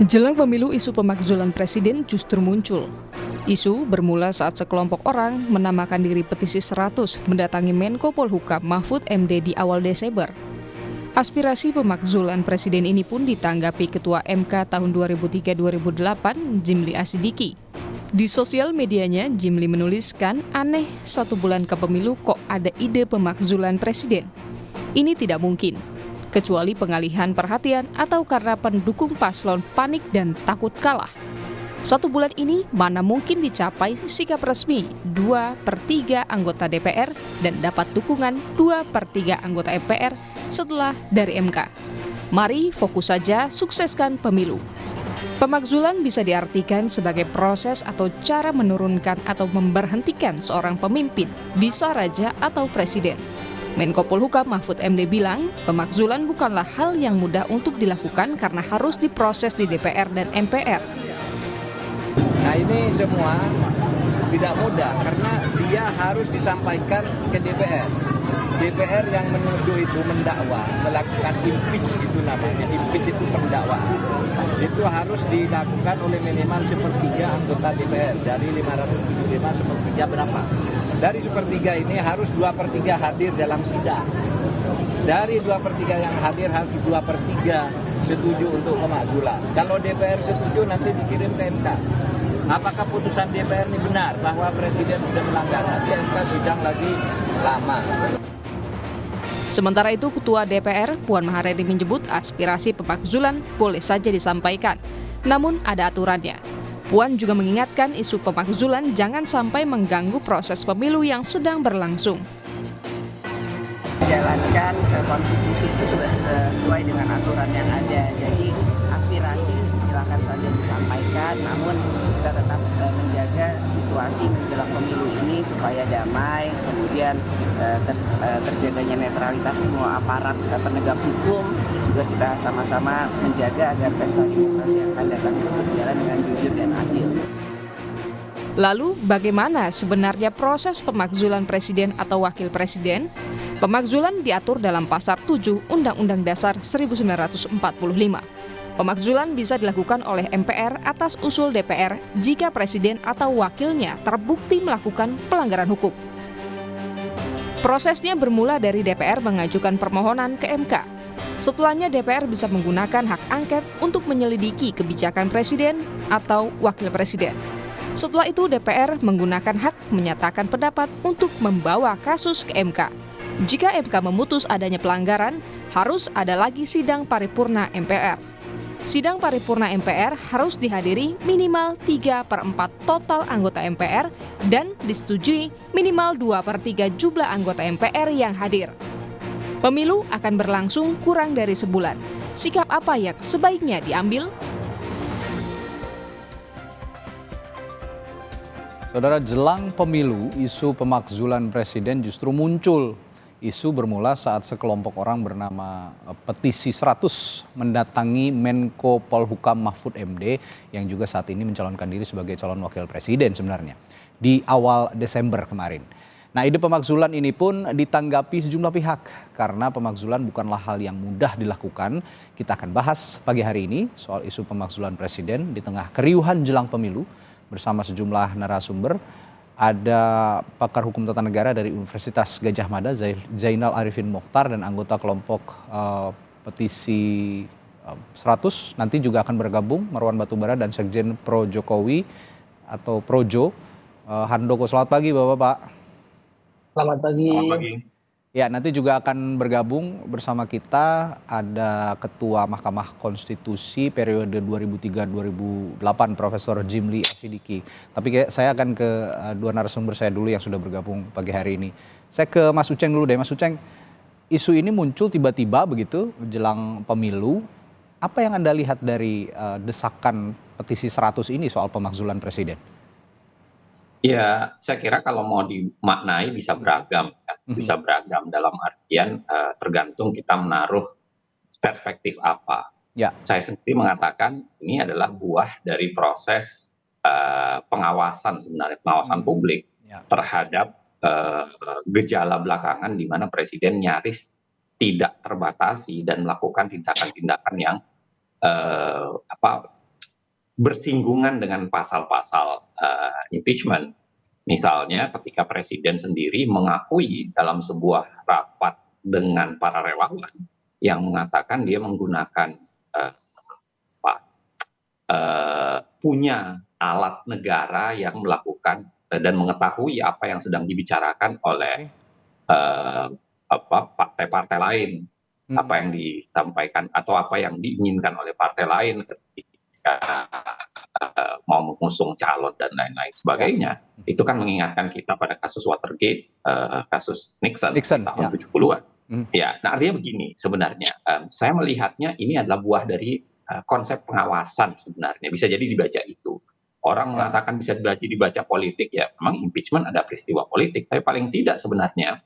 Jelang pemilu, isu pemakzulan presiden justru muncul. Isu bermula saat sekelompok orang menamakan diri petisi 100 mendatangi Menko Polhukam Mahfud MD di awal Desember. Aspirasi pemakzulan presiden ini pun ditanggapi Ketua MK tahun 2003-2008, Jimli Asidiki. Di sosial medianya, Jimli menuliskan, aneh 1 bulan ke pemilu kok ada ide pemakzulan presiden. Ini tidak mungkin, kecuali pengalihan perhatian atau karena pendukung paslon panik dan takut kalah. 1 bulan ini mana mungkin dicapai sikap resmi 2/3 anggota DPR dan dapat dukungan 2/3 anggota MPR setelah dari MK. Mari fokus saja sukseskan pemilu. Pemakzulan bisa diartikan sebagai proses atau cara menurunkan atau memberhentikan seorang pemimpin, bisa raja atau presiden. Menko Polhukam Mahfud MD bilang, pemakzulan bukanlah hal yang mudah untuk dilakukan karena harus diproses di DPR dan MPR. Nah, ini semua tidak mudah karena dia harus disampaikan ke DPR. DPR yang menuduh itu mendakwa, melakukan impeach itu namanya. Impeach itu pendakwaan. Itu harus dilakukan oleh minimal 1/3 anggota DPR. Dari 575 1/3 berapa? Dari 1/3 ini harus 2/3 hadir dalam sidang. Dari 2/3 yang hadir harus 2/3 setuju untuk pemakzulan. Kalau DPR setuju nanti dikirim ke MK. Apakah putusan DPR ini benar bahwa presiden sudah melanggar? Nanti MK sidang lagi lama. Sementara itu, Ketua DPR Puan Maharani menyebut aspirasi pemakzulan boleh saja disampaikan, namun ada aturannya. Puan juga mengingatkan isu pemakzulan jangan sampai mengganggu proses pemilu yang sedang berlangsung. Jalankan ke konstitusi itu sesuai dengan aturan yang ada. Jadi aspirasi silakan saja disampaikan, namun kita tetap menjaga situasi menjelang pemilu ini supaya damai, kemudian terjaganya netralitas semua aparat penegak hukum, juga kita sama-sama menjaga agar pesta demokrasi yang akan datang berjalan dengan jujur dan adil. Lalu, bagaimana sebenarnya proses pemakzulan presiden atau wakil presiden? Pemakzulan diatur dalam Pasal 7 Undang-Undang Dasar 1945. Pemakzulan bisa dilakukan oleh MPR atas usul DPR jika presiden atau wakilnya terbukti melakukan pelanggaran hukum. Prosesnya bermula dari DPR mengajukan permohonan ke MK. Setelahnya DPR bisa menggunakan hak angket untuk menyelidiki kebijakan presiden atau wakil presiden. Setelah itu DPR menggunakan hak menyatakan pendapat untuk membawa kasus ke MK. Jika MK memutus adanya pelanggaran, harus ada lagi sidang paripurna MPR. Sidang paripurna MPR harus dihadiri minimal 3/4 total anggota MPR dan disetujui minimal 2/3 jumlah anggota MPR yang hadir. Pemilu akan berlangsung kurang dari sebulan. Sikap apa yang sebaiknya diambil? Saudara, jelang pemilu, isu pemakzulan presiden justru muncul. Isu bermula saat sekelompok orang bernama Petisi 100 mendatangi Menko Polhukam Mahfud MD yang juga saat ini mencalonkan diri sebagai calon wakil presiden sebenarnya di awal Desember kemarin. Nah, ide pemakzulan ini pun ditanggapi sejumlah pihak karena pemakzulan bukanlah hal yang mudah dilakukan. Kita akan bahas pagi hari ini soal isu pemakzulan presiden di tengah keriuhan jelang pemilu bersama sejumlah narasumber. Ada pakar hukum tata negara dari Universitas Gadjah Mada, Zainal Arifin Mokhtar, dan anggota kelompok Petisi 100. Nanti juga akan bergabung Marwan Batubara dan Sekjen Pro Jokowi atau Projo, Handoko. Selamat pagi Bapak-Bapak. Selamat pagi. Selamat pagi. Ya, nanti juga akan bergabung bersama kita ada Ketua Mahkamah Konstitusi periode 2003-2008 Profesor Jimli Asidiki. Tapi saya akan ke dua narasumber saya dulu yang sudah bergabung pagi hari ini. Saya ke Mas Uceng dulu deh. Mas Uceng, isu ini muncul tiba-tiba begitu jelang pemilu. Apa yang Anda lihat dari desakan Petisi 100 ini soal pemakzulan presiden? Ya, saya kira kalau mau dimaknai bisa beragam, ya. Bisa beragam dalam artian tergantung kita menaruh perspektif apa. Ya. Saya sendiri mengatakan ini adalah buah dari proses pengawasan sebenarnya, pengawasan publik Ya. terhadap gejala belakangan di mana presiden nyaris tidak terbatasi dan melakukan tindakan-tindakan yang bersinggungan dengan pasal-pasal impeachment. Misalnya ketika presiden sendiri mengakui dalam sebuah rapat dengan para relawan yang mengatakan dia menggunakan apa, punya alat negara yang melakukan dan mengetahui apa yang sedang dibicarakan oleh partai-partai lain, apa yang disampaikan atau apa yang diinginkan oleh partai lain ketika mau mengusung calon dan lain-lain sebagainya. Itu kan mengingatkan kita pada kasus Watergate, kasus Nixon tahun 70-an. Ya, nah artinya begini sebenarnya, saya melihatnya ini adalah buah dari konsep pengawasan sebenarnya, bisa jadi dibaca itu. Orang mengatakan bisa dibaca politik, ya memang impeachment ada peristiwa politik, tapi paling tidak sebenarnya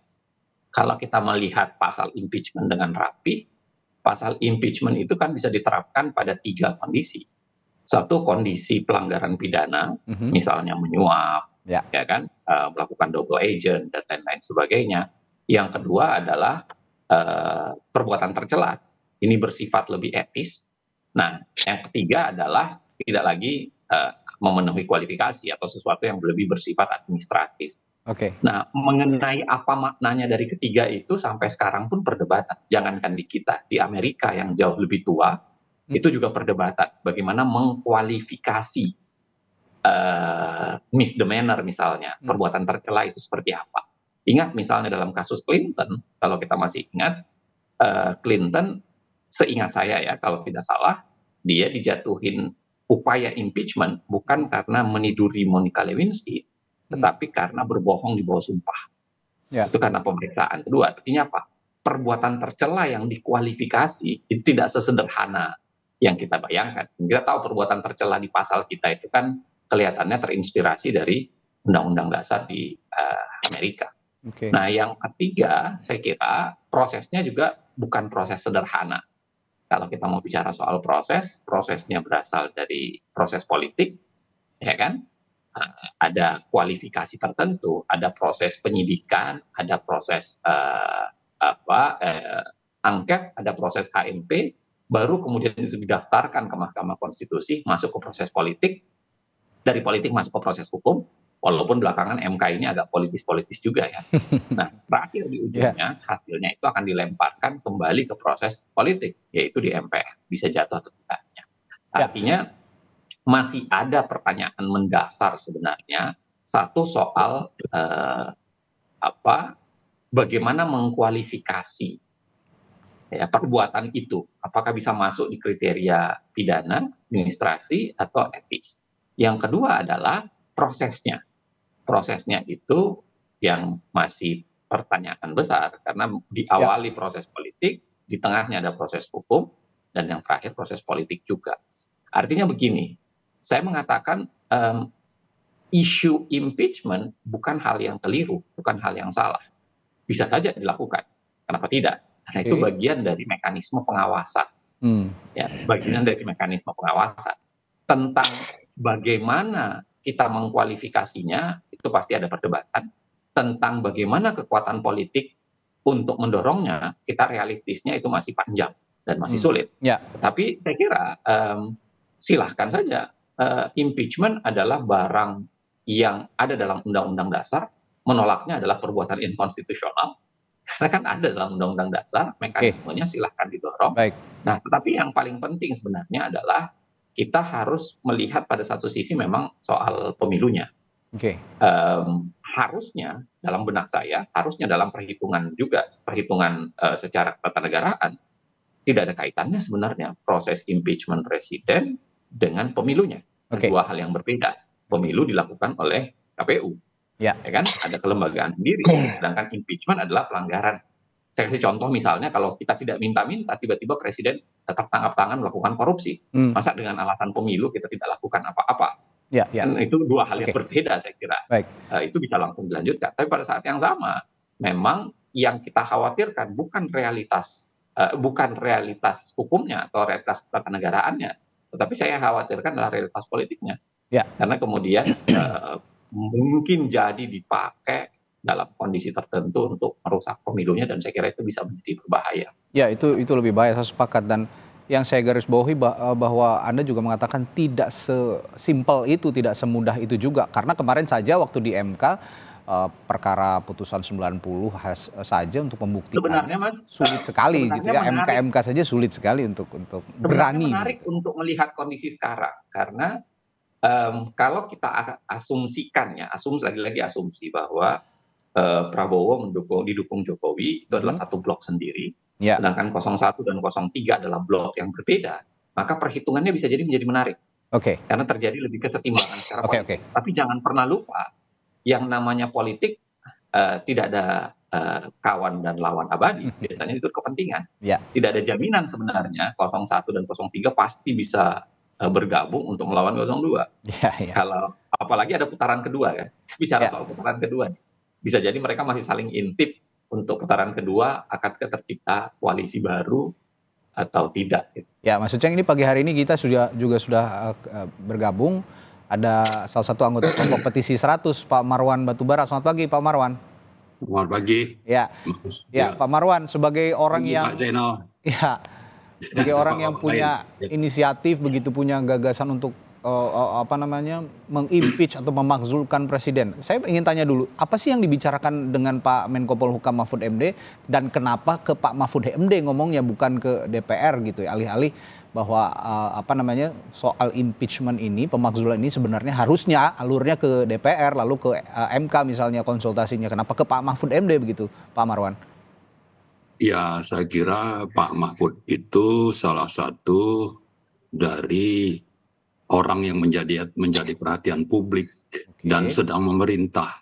kalau kita melihat pasal impeachment dengan rapi, pasal impeachment itu kan bisa diterapkan pada 3 kondisi. Satu, kondisi pelanggaran pidana, misalnya menyuap, ya kan, melakukan double agent dan lain-lain sebagainya. Yang kedua adalah perbuatan tercela, ini bersifat lebih etis. Nah, yang ketiga adalah tidak lagi memenuhi kualifikasi atau sesuatu yang lebih bersifat administratif. Nah, mengenai apa maknanya dari ketiga itu sampai sekarang pun perdebatan. Jangankan di kita, di Amerika yang jauh lebih tua, itu juga perdebatan. Bagaimana mengkualifikasi misdemeanor misalnya, perbuatan tercela itu seperti apa. Ingat misalnya dalam kasus Clinton, kalau kita masih ingat, Clinton, seingat saya ya, kalau tidak salah, dia dijatuhin upaya impeachment bukan karena meniduri Monica Lewinsky, tetapi karena berbohong di bawah sumpah. Itu karena pemeriksaan. Kedua, artinya apa? Perbuatan tercela yang dikualifikasi itu tidak sesederhana yang kita bayangkan. Kita tahu perbuatan tercela di pasal kita itu kan kelihatannya terinspirasi dari Undang-Undang Dasar di Amerika. Nah, yang ketiga, saya kira prosesnya juga bukan proses sederhana. Kalau kita mau bicara soal prosesnya berasal dari proses politik, ya kan? Ada kualifikasi tertentu, ada proses penyidikan, ada proses angket, ada proses HMP, baru kemudian itu didaftarkan ke Mahkamah Konstitusi, masuk ke proses politik, dari politik masuk ke proses hukum, walaupun belakangan MK ini agak politis-politis juga ya. Nah, terakhir di ujungnya hasilnya itu akan dilemparkan kembali ke proses politik, yaitu di MPR, bisa jatuh atau tidaknya. Artinya masih ada pertanyaan mendasar sebenarnya. Satu soal bagaimana mengkualifikasi perbuatan itu, apakah bisa masuk di kriteria pidana, administrasi, atau etis. Yang kedua adalah prosesnya. Prosesnya itu yang masih pertanyaan besar, karena diawali proses politik, di tengahnya ada proses hukum, dan yang terakhir proses politik juga. Artinya begini, saya mengatakan isu impeachment bukan hal yang keliru, bukan hal yang salah. Bisa saja dilakukan, kenapa tidak? Karena itu bagian dari mekanisme pengawasan. Bagian dari mekanisme pengawasan. Tentang bagaimana kita mengkualifikasinya, itu pasti ada perdebatan. Tentang bagaimana kekuatan politik untuk mendorongnya, kita realistisnya itu masih panjang dan masih sulit. Tapi saya kira silahkan saja. Impeachment adalah barang yang ada dalam Undang-Undang Dasar, menolaknya adalah perbuatan inkonstitusional. Karena kan ada dalam Undang-Undang Dasar, mekanismenya silahkan didorong. Nah, tetapi yang paling penting sebenarnya adalah kita harus melihat pada satu sisi memang soal pemilunya. Harusnya dalam benak saya, harusnya dalam perhitungan juga, perhitungan secara ketatanegaraan, tidak ada kaitannya sebenarnya proses impeachment presiden dengan pemilunya. Dua hal yang berbeda. Pemilu dilakukan oleh KPU. Ya kan, ada kelembagaan sendiri, sedangkan impeachment adalah pelanggaran. Saya kasih contoh misalnya, kalau kita tidak minta-minta, tiba-tiba presiden tertangkap tangan melakukan korupsi. Masa dengan alasan pemilu kita tidak lakukan apa-apa? Dan itu dua hal yang berbeda saya kira. Itu bisa langsung dilanjutkan. Tapi pada saat yang sama, memang yang kita khawatirkan bukan realitas hukumnya atau realitas ketanegaraannya, tetapi saya khawatirkan adalah realitas politiknya. Karena kemudian mungkin jadi dipakai dalam kondisi tertentu untuk merusak pemilunya, dan saya kira itu bisa menjadi berbahaya. Ya, itu lebih bahaya, saya sepakat. Dan yang saya garis bawahi bahwa Anda juga mengatakan tidak sesimpel itu, tidak semudah itu juga. Karena kemarin saja waktu di MK, perkara putusan 90 saja untuk membuktikan Sebenarnya, Mas, sulit sekali gitu ya. sebenarnya MK saja sulit sekali untuk sebenarnya berani. menarik untuk melihat kondisi sekarang. Karena kalau kita asumsikan ya, lagi-lagi asumsi bahwa Prabowo didukung Jokowi itu adalah satu blok sendiri, Ya, sedangkan 01 dan 03 adalah blok yang berbeda, maka perhitungannya bisa jadi menjadi menarik oke, karena terjadi lebih kesetimbangan secara oke, politik. Tapi jangan pernah lupa, yang namanya politik tidak ada kawan dan lawan abadi, biasanya itu kepentingan. ya, Tidak ada jaminan sebenarnya 01 dan 03 pasti bisa bergabung untuk melawan 02. ya, ya. Kalau apalagi ada putaran kedua kan, bicara Ya. soal putaran kedua, bisa jadi mereka masih saling intip untuk putaran kedua akan tercipta koalisi baru atau tidak. Gitu. Ya, Mas Uceng, ini pagi hari ini kita juga sudah bergabung. Ada salah satu anggota kelompok petisi 100, Pak Marwan Batubara. Selamat pagi, Pak Marwan. Selamat pagi. Ya, ya, Pak Marwan, sebagai orang Pagi, yang Pak Zainal. ya, sebagai orang yang Bapak punya lain. inisiatif begitu, punya gagasan untuk mengimpeach atau memakzulkan presiden. Saya ingin tanya dulu, apa sih yang dibicarakan dengan Pak Menko Polhukam Mahfud MD dan kenapa ke Pak Mahfud MD ngomongnya bukan ke DPR gitu ya, alih-alih bahwa soal impeachment ini, pemakzulan ini sebenarnya harusnya alurnya ke DPR lalu ke MK misalnya konsultasinya. Kenapa ke Pak Mahfud MD begitu, Pak Marwan? Ya, saya kira Pak Mahfud itu salah satu dari orang yang menjadi perhatian publik dan sedang memerintah.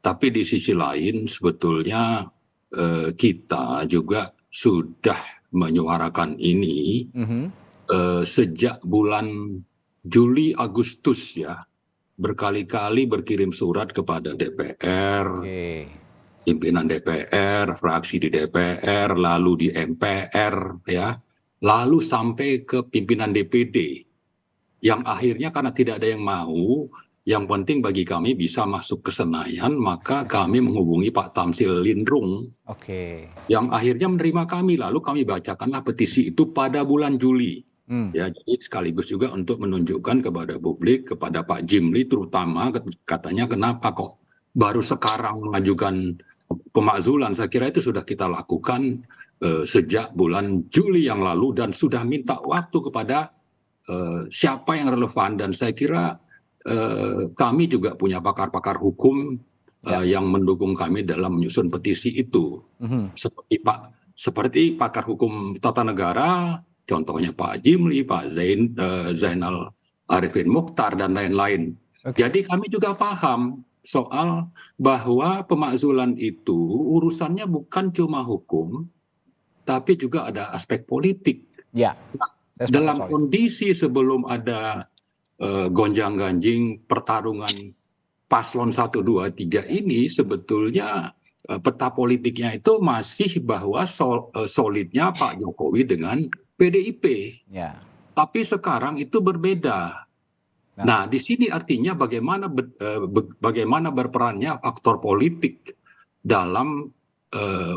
Tapi di sisi lain sebetulnya kita juga sudah menyuarakan ini sejak bulan Juli Agustus ya, berkali-kali berkirim surat kepada DPR, pimpinan DPR, fraksi di DPR, lalu di MPR ya, lalu sampai ke pimpinan DPD, yang akhirnya karena tidak ada yang mau, yang penting bagi kami bisa masuk ke Senayan, maka kami menghubungi Pak Tamsil Lindrung, yang akhirnya menerima kami, lalu kami bacakanlah petisi itu pada bulan Juli. Ya, jadi sekaligus juga untuk menunjukkan kepada publik, kepada Pak Jimli terutama, katanya kenapa kok baru sekarang mengajukan pemakzulan. Saya kira itu sudah kita lakukan sejak bulan Juli yang lalu dan sudah minta waktu kepada siapa yang relevan, dan saya kira kami juga punya pakar-pakar hukum yang mendukung kami dalam menyusun petisi itu. Seperti pakar hukum tata negara, contohnya Pak Jimli, Pak Zainal Arifin Mukhtar dan lain-lain. Jadi kami juga paham soal bahwa pemakzulan itu urusannya bukan cuma hukum, tapi juga ada aspek politik. Ya. Dalam kondisi sebelum ada gonjang-ganjing pertarungan paslon 1, 2, 3 ini, sebetulnya peta politiknya itu masih bahwa solidnya Pak Jokowi dengan PDIP. Ya. Tapi sekarang itu berbeda. Nah, di sini artinya bagaimana berperannya faktor politik dalam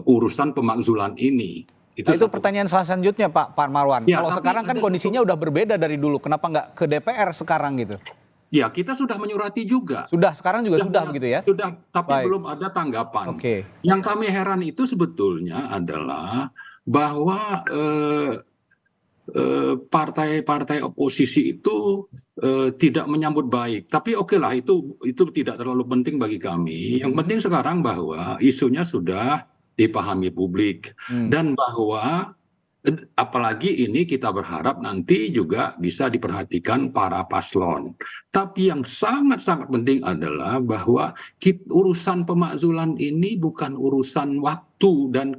urusan pemakzulan ini. Itu pertanyaan selanjutnya Pak Marwan. Ya, kalau sekarang kan kondisinya udah berbeda dari dulu, kenapa nggak ke DPR sekarang gitu? Ya, kita sudah menyurati juga. Sekarang juga sudah begitu ya? Sudah, tapi belum ada tanggapan. Yang kami heran itu sebetulnya adalah bahwa partai-partai oposisi itu tidak menyambut baik. Tapi oke lah, itu tidak terlalu penting bagi kami. Yang penting sekarang bahwa isunya sudah dipahami publik, dan bahwa apalagi ini kita berharap nanti juga bisa diperhatikan para paslon. Tapi yang sangat-sangat penting adalah bahwa urusan pemakzulan ini bukan urusan waktu dan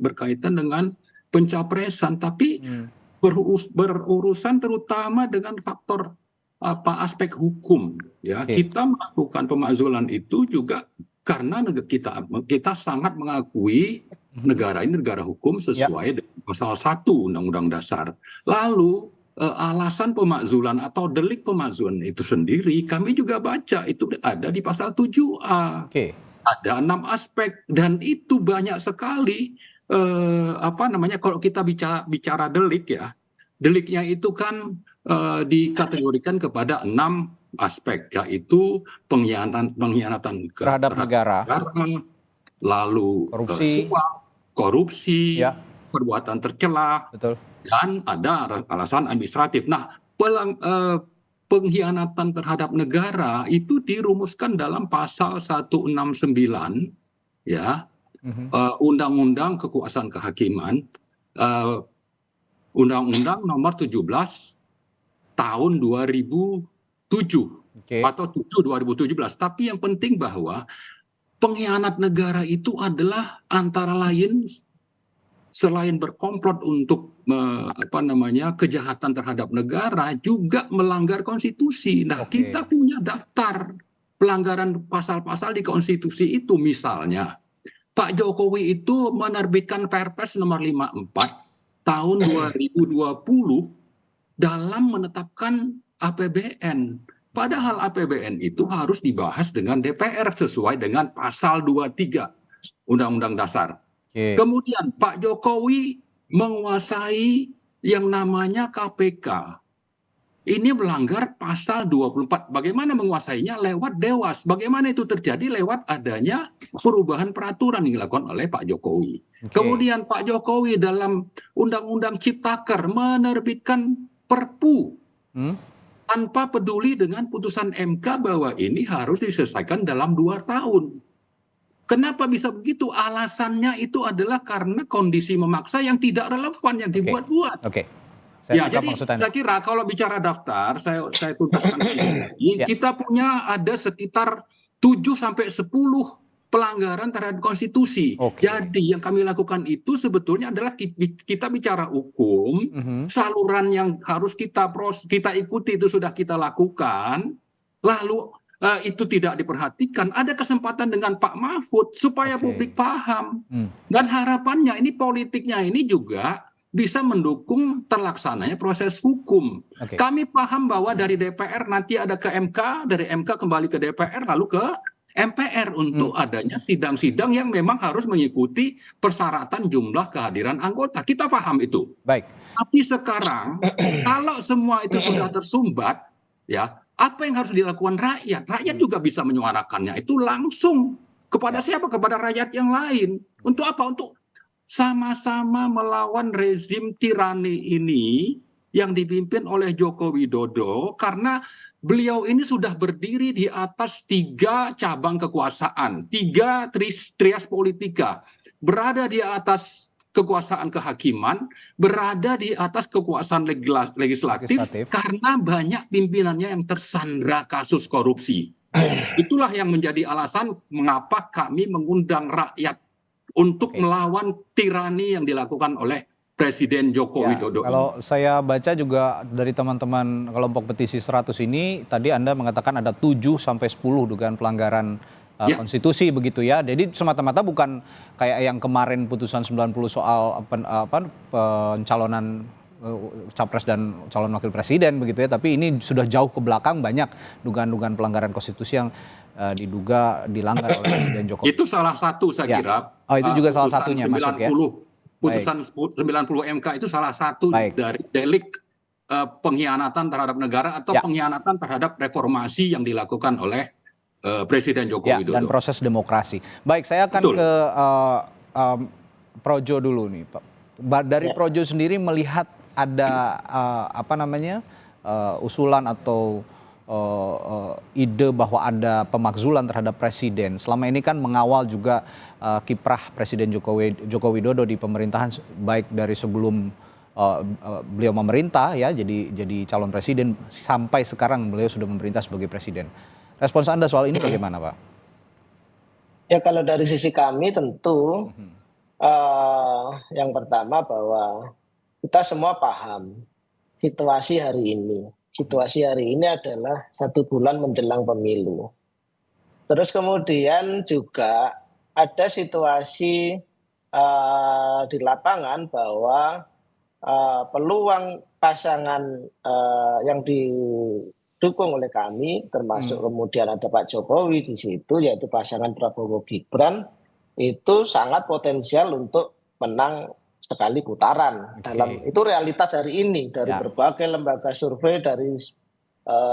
berkaitan dengan pencapresan, tapi berurusan terutama dengan faktor aspek hukum. Ya, kita melakukan pemakzulan itu juga karena kita sangat mengakui negara ini negara hukum sesuai dengan pasal 1 Undang-Undang Dasar. Lalu alasan pemakzulan atau delik pemakzulan itu sendiri kami juga baca itu ada di pasal 7A. Ada 6 aspek dan itu banyak sekali apa namanya, kalau kita bicara delik ya, deliknya itu kan dikategorikan kepada 6 aspek, yaitu pengkhianatan Terhadap negara, lalu korupsi, suap, korupsi, ya, perbuatan tercela, betul. dan ada alasan administratif. Nah, pengkhianatan terhadap negara itu dirumuskan dalam pasal 169 ya, Undang-Undang Kekuasaan Kehakiman, Undang-Undang nomor 17 tahun 2007 Oke. atau 7 2017. Tapi yang penting bahwa pengkhianat negara itu adalah antara lain selain berkomplot untuk kejahatan terhadap negara, juga melanggar konstitusi. Nah, Oke. kita punya daftar pelanggaran pasal-pasal di konstitusi itu. Misalnya, Pak Jokowi itu menerbitkan Perpres nomor 54 tahun 2020 dalam menetapkan APBN. Padahal APBN itu harus dibahas dengan DPR sesuai dengan pasal 23 Undang-Undang Dasar. Oke. Kemudian Pak Jokowi menguasai yang namanya KPK. Ini melanggar pasal 24. Bagaimana menguasainya? Lewat Dewas. Bagaimana itu terjadi? Lewat adanya perubahan peraturan yang dilakukan oleh Pak Jokowi. Oke. Kemudian Pak Jokowi dalam Undang-Undang Ciptaker menerbitkan Perpu tanpa peduli dengan putusan MK bahwa ini harus diselesaikan dalam 2 tahun. Kenapa bisa begitu? Alasannya itu adalah karena kondisi memaksa yang tidak relevan, yang dibuat-buat. Oke. Ya, jadi saya kira kalau bicara daftar, saya tuntaskan sedikit lagi. Ya. Kita punya ada sekitar 7 sampai 10 pelanggaran terhadap konstitusi. Oke. Jadi yang kami lakukan itu sebetulnya adalah kita bicara hukum, saluran yang harus kita ikuti itu sudah kita lakukan, lalu itu tidak diperhatikan. Ada kesempatan dengan Pak Mahfud supaya publik paham. Dan harapannya ini politiknya ini juga bisa mendukung terlaksananya proses hukum. Kami paham bahwa dari DPR nanti ada ke MK, dari MK kembali ke DPR, lalu ke MPR untuk adanya sidang-sidang yang memang harus mengikuti persyaratan jumlah kehadiran anggota. Kita paham itu. Baik. Tapi sekarang kalau semua itu sudah tersumbat, ya, apa yang harus dilakukan rakyat? Rakyat juga bisa menyuarakannya itu langsung kepada siapa? Kepada rakyat yang lain. Untuk apa? Untuk sama-sama melawan rezim tirani ini yang dipimpin oleh Joko Widodo, karena beliau ini sudah berdiri di atas 3 cabang kekuasaan, 3 trias politika, berada di atas kekuasaan kehakiman, berada di atas kekuasaan legislatif, karena banyak pimpinannya yang tersandra kasus korupsi. Itulah yang menjadi alasan mengapa kami mengundang rakyat untuk melawan tirani yang dilakukan oleh Presiden Joko Widodo. Kalau saya baca juga dari teman-teman kelompok petisi 100 ini, tadi Anda mengatakan ada 7 sampai 10 dugaan pelanggaran konstitusi begitu ya. Jadi semata-mata bukan kayak yang kemarin putusan 90 soal pencalonan capres dan calon wakil presiden begitu ya, tapi ini sudah jauh ke belakang, banyak dugaan-dugaan pelanggaran konstitusi yang diduga dilanggar oleh Presiden Jokowi. Itu salah satu saya kira. Oh, itu juga salah satunya masuk ya. Putusan 90 MK itu salah satu dari delik pengkhianatan terhadap negara atau pengkhianatan terhadap reformasi yang dilakukan oleh Presiden Joko Widodo. Dan proses demokrasi. Baik, saya akan ke Projo dulu nih, Pak. Dari Projo sendiri melihat ada usulan atau ide bahwa ada pemakzulan terhadap presiden. Selama ini kan mengawal juga kiprah Presiden Joko Widodo di pemerintahan, baik dari sebelum beliau memerintah ya jadi calon presiden sampai sekarang beliau sudah memerintah sebagai presiden. Respons Anda soal ini bagaimana, Pak? Ya, kalau dari sisi kami tentu yang pertama bahwa kita semua paham situasi hari ini. Situasi hari ini adalah 1 bulan menjelang pemilu. Terus kemudian juga ada situasi di lapangan bahwa peluang pasangan yang didukung oleh kami, termasuk kemudian ada Pak Jokowi di situ, yaitu pasangan Prabowo Gibran, itu sangat potensial untuk menang sekali putaran. Dalam itu realitas hari ini dari berbagai lembaga survei, dari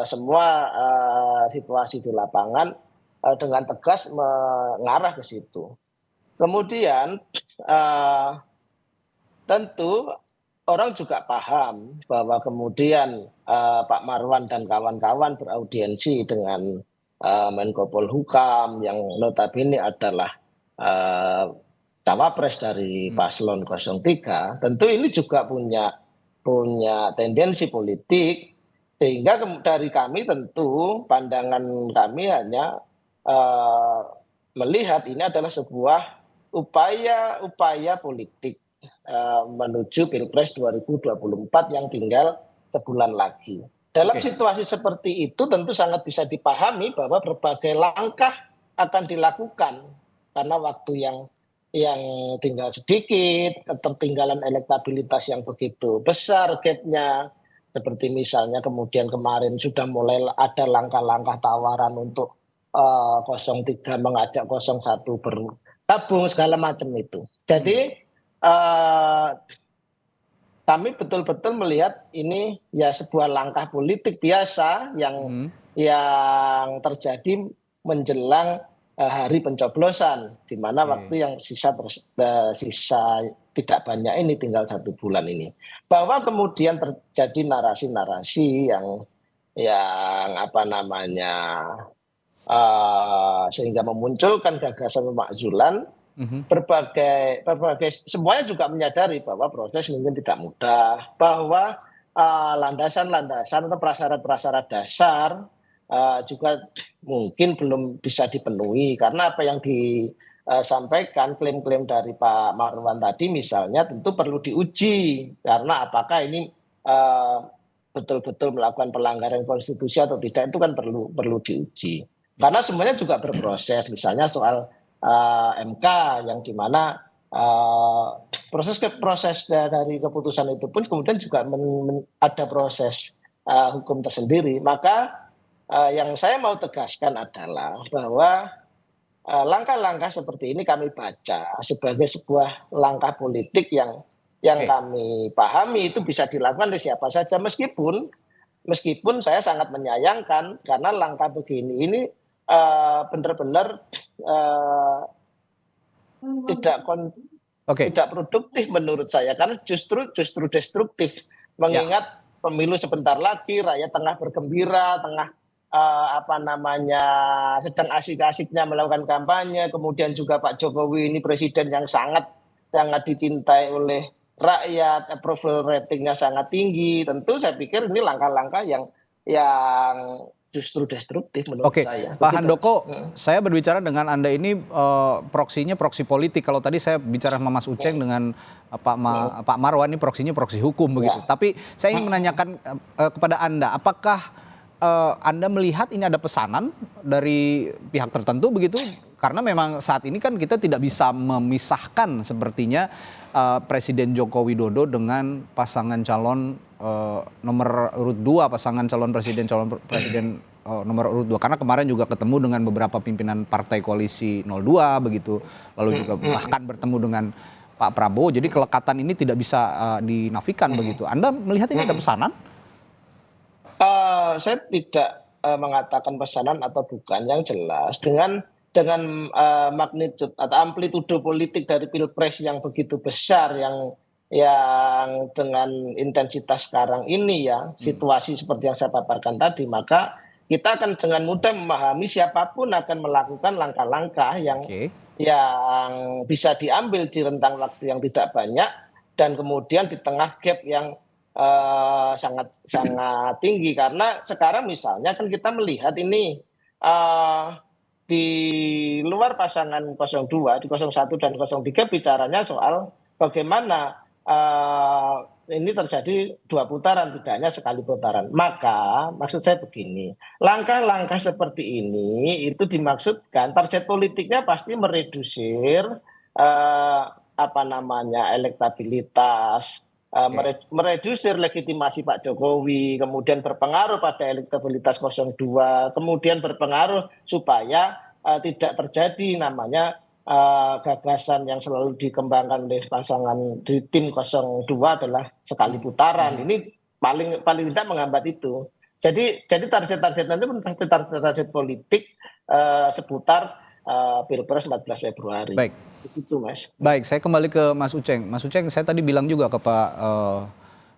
semua situasi di lapangan dengan tegas mengarah ke situ. Kemudian tentu orang juga paham bahwa kemudian Pak Marwan dan kawan-kawan beraudiensi dengan Menko Polhukam yang notabene adalah cawapres dari paslon 03, tentu ini juga punya tendensi politik, sehingga dari kami tentu pandangan kami hanya melihat ini adalah sebuah upaya politik menuju Pilpres 2024 yang tinggal sebulan lagi. Dalam situasi seperti itu tentu sangat bisa dipahami bahwa berbagai langkah akan dilakukan karena waktu yang tinggal sedikit, ketertinggalan elektabilitas yang begitu besar gapnya, seperti misalnya kemudian kemarin sudah mulai ada langkah-langkah tawaran untuk 03 mengajak 01 bergabung segala macam itu. Jadi kami betul-betul melihat ini ya sebuah langkah politik biasa yang terjadi menjelang hari pencoblosan, di mana waktu yang sisa tidak banyak ini, tinggal 1 bulan ini. Bahwa kemudian terjadi narasi-narasi yang sehingga memunculkan gagasan pemakzulan. Berbagai semuanya juga menyadari bahwa proses mungkin tidak mudah, bahwa landasan-landasan atau prasyarat-prasyarat dasar juga mungkin belum bisa dipenuhi, karena apa yang disampaikan klaim-klaim dari Pak Marwan tadi misalnya tentu perlu diuji, karena apakah ini betul-betul melakukan pelanggaran konstitusi atau tidak, itu kan perlu diuji, karena semuanya juga berproses. Misalnya soal MK yang dimana proses dari keputusan itu pun kemudian juga ada proses hukum tersendiri. Maka yang saya mau tegaskan adalah bahwa langkah-langkah seperti ini kami baca sebagai sebuah langkah politik yang kami pahami itu bisa dilakukan oleh siapa saja, meskipun saya sangat menyayangkan karena langkah begini ini benar-benar tidak produktif menurut saya, karena justru destruktif, mengingat pemilu sebentar lagi, rakyat tengah bergembira, tengah sedang asik-asiknya melakukan kampanye, kemudian juga Pak Jokowi ini presiden yang sangat dicintai oleh rakyat, approval ratingnya sangat tinggi. Tentu saya pikir ini langkah-langkah yang justru destruktif menurut saya. Pak Handoko, saya berbicara dengan Anda ini proksinya proksi politik. Kalau tadi saya bicara sama Mas Uceng dengan Pak Marwan, ini proksinya proksi hukum begitu. Tapi saya ingin menanyakan kepada Anda, apakah Anda melihat ini ada pesanan dari pihak tertentu begitu? Karena memang saat ini kan kita tidak bisa memisahkan sepertinya Presiden Joko Widodo dengan pasangan calon nomor urut 2, pasangan calon presiden nomor urut 2, karena kemarin juga ketemu dengan beberapa pimpinan partai koalisi 02 begitu, lalu juga bahkan bertemu dengan Pak Prabowo. Jadi kelekatan ini tidak bisa dinafikan begitu. Anda melihat ini ada pesanan? Saya tidak mengatakan pesanan atau bukan, yang jelas dengan magnitude atau amplitude politik dari Pilpres yang begitu besar, yang dengan intensitas sekarang ini situasi seperti yang saya paparkan tadi, maka kita akan dengan mudah memahami siapapun akan melakukan langkah-langkah yang bisa diambil di rentang waktu yang tidak banyak, dan kemudian di tengah gap yang sangat tinggi. Karena sekarang misalnya kan kita melihat ini di luar pasangan 02, di 01 dan 03 bicaranya soal bagaimana ini terjadi 2 putaran, tidak hanya sekali putaran. Maka maksud saya begini, langkah-langkah seperti ini itu dimaksudkan target politiknya pasti meredusir elektabilitas, meredusir legitimasi Pak Jokowi, kemudian berpengaruh pada elektabilitas 02, kemudian berpengaruh supaya tidak terjadi namanya gagasan yang selalu dikembangkan oleh pasangan di tim 02 adalah sekali putaran. Ini paling tidak menghambat itu. Jadi target-target nanti pun pasti target politik seputar Pilpres 14 Februari. Baik. Itu, Mas. Baik, saya kembali ke Mas Uceng. Mas Uceng, saya tadi bilang juga ke Pak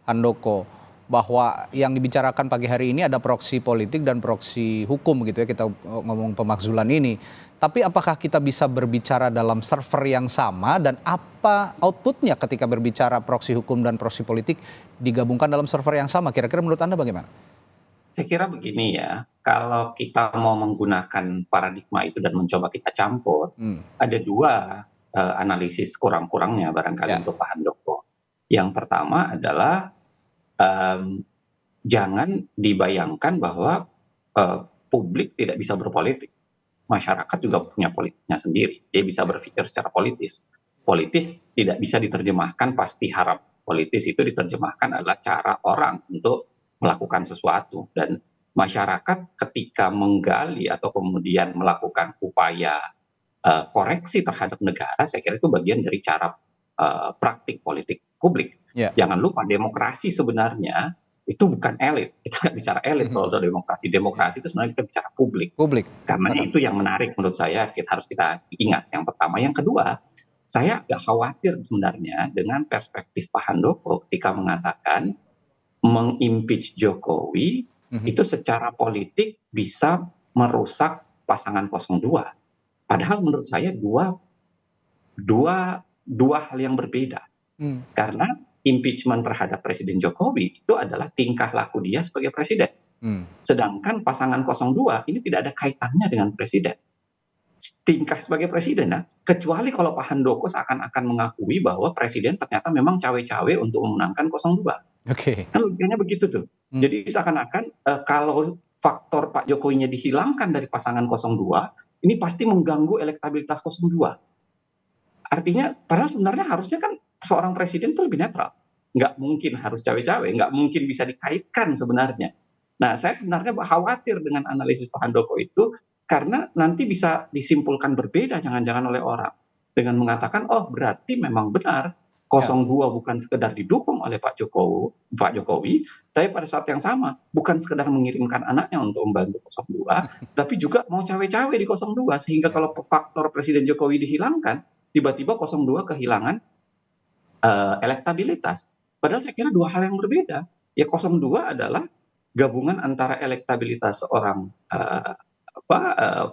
Handoko bahwa yang dibicarakan pagi hari ini ada proksi politik dan proksi hukum gitu ya, kita ngomong pemakzulan ini. Tapi apakah kita bisa berbicara dalam server yang sama dan apa outputnya ketika berbicara proksi hukum dan proksi politik digabungkan dalam server yang sama? Kira-kira menurut Anda bagaimana? Saya kira begini ya, kalau kita mau menggunakan paradigma itu dan mencoba kita campur, ada dua analisis kurang-kurangnya barangkali untuk Pak Handoko. Yang pertama adalah jangan dibayangkan bahwa publik tidak bisa berpolitik. Masyarakat juga punya politiknya sendiri. Dia bisa berpikir secara politis. Politis tidak bisa diterjemahkan pasti harap. Politis itu diterjemahkan adalah cara orang untuk melakukan sesuatu. Dan masyarakat ketika menggali atau kemudian melakukan upaya koreksi terhadap negara, saya kira itu bagian dari cara praktik politik publik. Jangan lupa demokrasi sebenarnya itu bukan elit. Kita nggak bicara elit kalau demokrasi. Demokrasi itu sebenarnya kita bicara publik. Karena itu yang menarik menurut saya harus kita ingat. Yang pertama. Yang kedua, saya agak khawatir sebenarnya dengan perspektif Pak Handoko ketika mengatakan mengimpeach Jokowi itu secara politik bisa merusak pasangan 02. Padahal menurut saya dua hal yang berbeda. Karena impeachment terhadap Presiden Jokowi itu adalah tingkah laku dia sebagai presiden. Sedangkan pasangan 02 ini tidak ada kaitannya dengan presiden. Tingkah sebagai presiden, kecuali kalau Pak Handoko seakan-akan mengakui bahwa presiden ternyata memang cawe-cawe untuk memenangkan 02. Kan logikanya begitu tuh. Jadi seakan-akan kalau faktor Pak Jokowinya dihilangkan dari pasangan 02, ini pasti mengganggu elektabilitas 02. Artinya, padahal sebenarnya harusnya kan seorang presiden itu lebih netral. Nggak mungkin harus cawe-cawe, nggak mungkin bisa dikaitkan sebenarnya. Nah, saya sebenarnya khawatir dengan analisis Pak Handoko itu, karena nanti bisa disimpulkan berbeda jangan-jangan oleh orang. Dengan mengatakan, oh berarti memang benar, 02 bukan sekedar didukung oleh Pak Jokowi, tapi pada saat yang sama, bukan sekedar mengirimkan anaknya untuk membantu 02, tapi juga mau cawe-cawe di 02, sehingga kalau faktor Presiden Jokowi dihilangkan, tiba-tiba 02 kehilangan elektabilitas. Padahal saya kira dua hal yang berbeda. Ya 02 adalah gabungan antara elektabilitas seorang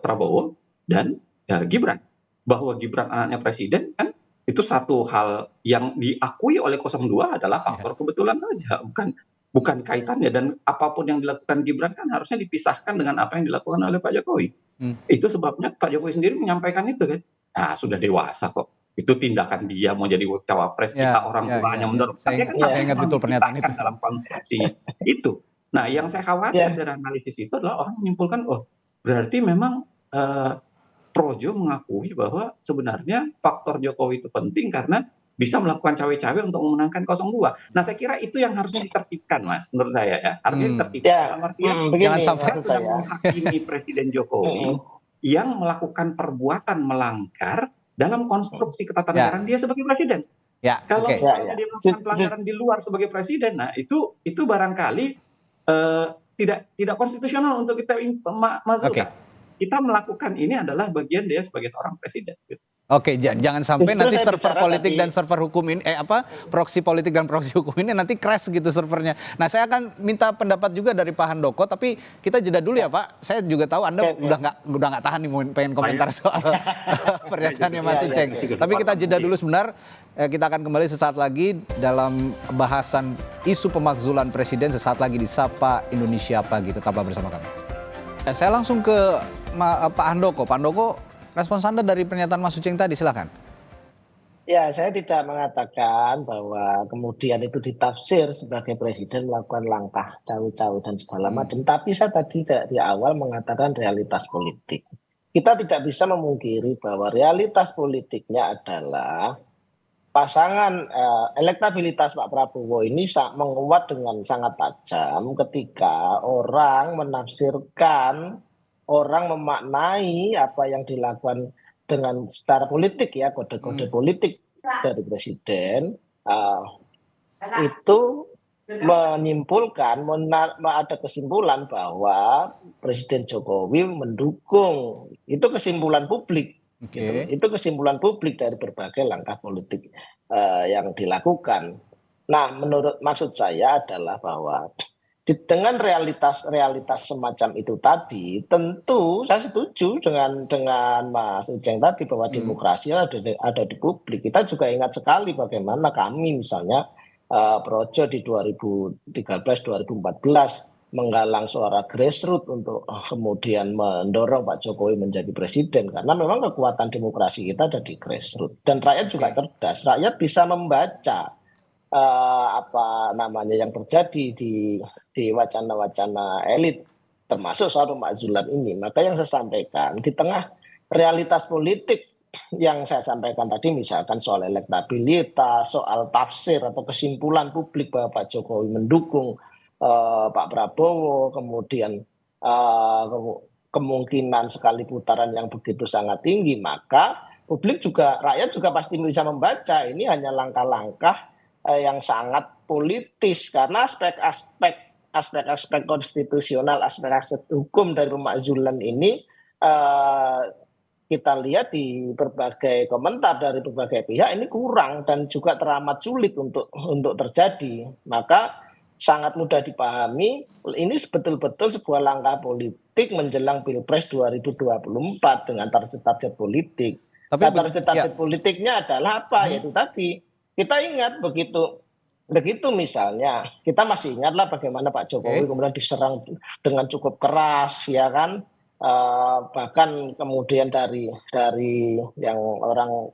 Prabowo dan Gibran. Bahwa Gibran anaknya presiden kan itu satu hal yang diakui oleh 02 adalah faktor kebetulan saja, bukan kaitannya. Dan apapun yang dilakukan Gibran kan harusnya dipisahkan dengan apa yang dilakukan oleh Pak Jokowi. Itu sebabnya Pak Jokowi sendiri menyampaikan itu kan. Nah, sudah dewasa kok. Itu tindakan dia mau jadi cawapres, kita orang tuanya mendorong. Saya ingat betul pernyataan itu dalam konstruksi itu. Nah, yang saya khawatir dari analisis itu adalah orang menyimpulkan, oh berarti memang Projo mengakui bahwa sebenarnya faktor Jokowi itu penting karena bisa melakukan cawe-cawe untuk memenangkan 02. Nah, saya kira itu yang harusnya ditertibkan, Mas, menurut saya ya. Harusnya ditertibkan. Jangan sampai menghakimi Presiden Jokowi yang melakukan perbuatan melanggar dalam konstruksi ketatanegaraan dia sebagai presiden. Kalau misalnya dia melakukan pelanggaran di luar sebagai presiden, nah itu barangkali tidak konstitusional untuk kita masukkan. Kita melakukan ini adalah bagian dia sebagai seorang presiden. Jangan sampai nanti server politik dan server hukum ini proksi politik dan proksi hukum ini nanti crash gitu servernya. Nah, saya akan minta pendapat juga dari Pak Handoko, tapi kita jeda dulu ya Pak. Saya juga tahu Anda udah nggak tahan nih pengen komentar soal pernyataannya Mas Uceng. Tapi kita jeda dulu sebentar. Kita akan kembali sesaat lagi dalam bahasan isu pemakzulan presiden sesaat lagi di Sapa Indonesia Pagi. Tetaplah bersama kami. Saya langsung ke Pak Handoko. Pak Handoko, respons Anda dari pernyataan Mas Uceng tadi, silakan. Ya, saya tidak mengatakan bahwa kemudian itu ditafsir sebagai presiden melakukan langkah cawe-cawe dan segala macam. Tapi saya tadi di awal mengatakan realitas politik. Kita tidak bisa memungkiri bahwa realitas politiknya adalah pasangan elektabilitas Pak Prabowo ini menguat dengan sangat tajam ketika orang menafsirkan, orang memaknai apa yang dilakukan dengan secara politik ya, kode-kode politik dari presiden itu menyimpulkan, ada kesimpulan bahwa Presiden Jokowi mendukung. Itu kesimpulan publik. Gitu. Itu kesimpulan publik dari berbagai langkah politik yang dilakukan. Nah, maksud saya adalah bahwa dengan realitas semacam itu tadi, tentu saya setuju dengan Mas Ujeng tadi bahwa demokrasi ada di publik. Kita juga ingat sekali bagaimana kami misalnya Projo di 2013-2014 menggalang suara grassroots untuk kemudian mendorong Pak Jokowi menjadi presiden, karena memang kekuatan demokrasi kita ada di grassroots dan rakyat juga cerdas. Rakyat bisa membaca yang terjadi di wacana-wacana elit termasuk soal pemakzulan ini. Maka yang saya sampaikan di tengah realitas politik yang saya sampaikan tadi, misalkan soal elektabilitas, soal tafsir atau kesimpulan publik bahwa Pak Jokowi mendukung Pak Prabowo, kemudian kemungkinan sekali putaran yang begitu sangat tinggi, maka rakyat juga pasti bisa membaca ini hanya langkah-langkah yang sangat politis, karena aspek-aspek konstitusional, aspek-aspek hukum dari pemakzulan ini kita lihat di berbagai komentar dari berbagai pihak ini kurang dan juga teramat sulit untuk terjadi. Maka sangat mudah dipahami ini betul-betul sebuah langkah politik menjelang Pilpres 2024 dengan target-target politik. Target-target politiknya adalah apa? Yaitu tadi kita ingat begitu misalnya, kita masih ingatlah bagaimana Pak Jokowi kemudian diserang dengan cukup keras, ya kan? Bahkan kemudian dari yang